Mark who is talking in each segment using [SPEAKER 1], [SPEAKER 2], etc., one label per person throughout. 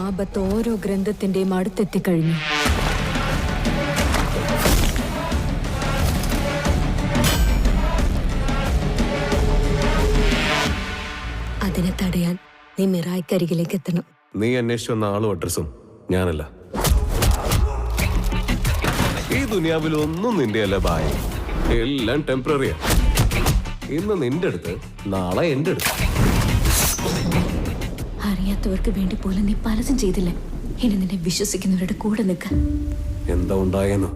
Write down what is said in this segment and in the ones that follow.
[SPEAKER 1] ആപത്ത് ഓരോ ഗ്രന്ഥത്തിന്റെയും അടുത്തെത്തിക്കഴിഞ്ഞു. അതിനെ തടയാൻ നീ മിറായ്ക്കരികിലേക്ക് എത്തണം.
[SPEAKER 2] നീ അന്വേഷിച്ചു വന്ന ആളും അഡ്രസ്സും ഞാനല്ല. ഈ ദുനിയാവിൽ ഒന്നും നിന്റെ അല്ല ബായ്. എല്ലാം ടെമ്പററിയാ. ഇന്ന് നിന്റെ അടുത്ത്, നാളെ എന്റെ അടുത്ത്.
[SPEAKER 1] അറിയാത്തവർക്ക് വേണ്ടി പോലും നീ പലതും ചെയ്തില്ലേ. ഇനി നിന്നെ വിശ്വസിക്കുന്നവരുടെ കൂടെ നിൽക്ക.
[SPEAKER 2] എന്താ ഉണ്ടായെന്ന്?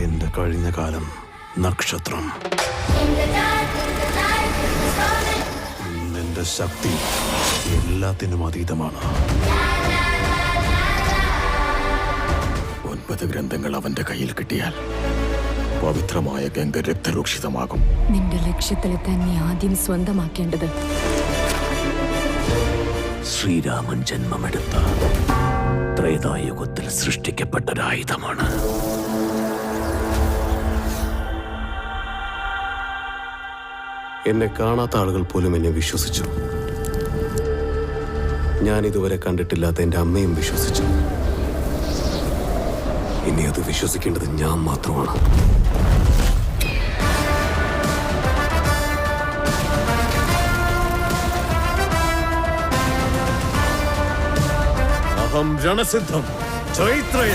[SPEAKER 3] എന്റെ കഴിഞ്ഞ കാലം നക്ഷത്രം, നിന്റെ ശക്തി എല്ലാത്തിനും അതീതമാണ്. 9 ഗ്രന്ഥങ്ങൾ അവന്റെ കയ്യിൽ കിട്ടിയാൽ പവിത്രമായ ഗംഗ രക്തരൂക്ഷിതമാകും.
[SPEAKER 1] നിന്റെ ലക്ഷ്യത്തിലെത്താൻ നീ ആദ്യം സ്വന്തമാക്കേണ്ടത്
[SPEAKER 3] ശ്രീരാമൻ ജന്മമെടുത്ത ത്രേതായുഗത്തിൽ സൃഷ്ടിക്കപ്പെട്ടൊരായുധമാണ്.
[SPEAKER 2] എന്നെ കാണാത്ത ആളുകൾ പോലും എന്നെ വിശ്വസിച്ചു. ഞാൻ ഇതുവരെ കണ്ടിട്ടില്ലാത്ത എന്റെ അമ്മയും വിശ്വസിച്ചു. ഇനി അത് വിശ്വസിക്കേണ്ടത് ഞാൻ മാത്രമാണ്.
[SPEAKER 3] അഹം രണസിദ്ധം ചൈത്രയ.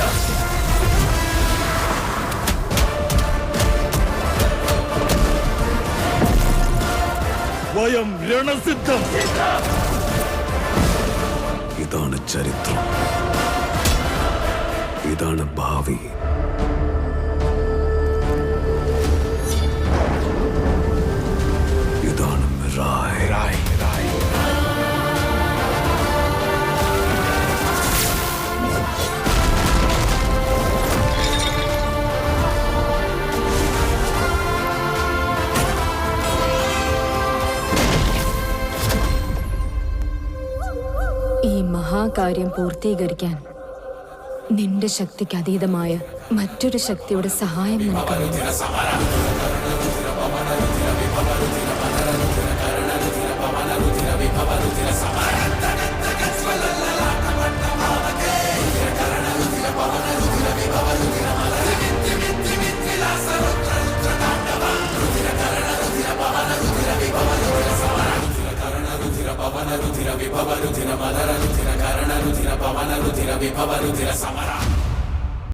[SPEAKER 3] വയം രണസിദ്ധം.
[SPEAKER 2] ഇതാണ് ചരിത്രം, ഇതാണ് ഭാവി. ഇതാണ് മിറായ്.
[SPEAKER 1] ഈ മഹാകാര്യം പൂർത്തീകരിക്കാൻ നിന്റെ ശക്തിക്ക് അതീതമായ മറ്റൊരു ശക്തിയുടെ സഹായം നിനക്ക് വേണം.
[SPEAKER 4] Ruthira Vibhava Ruthira Madara Ruthira Karana Ruthira Pavana Ruthira Vibhava Ruthira Samara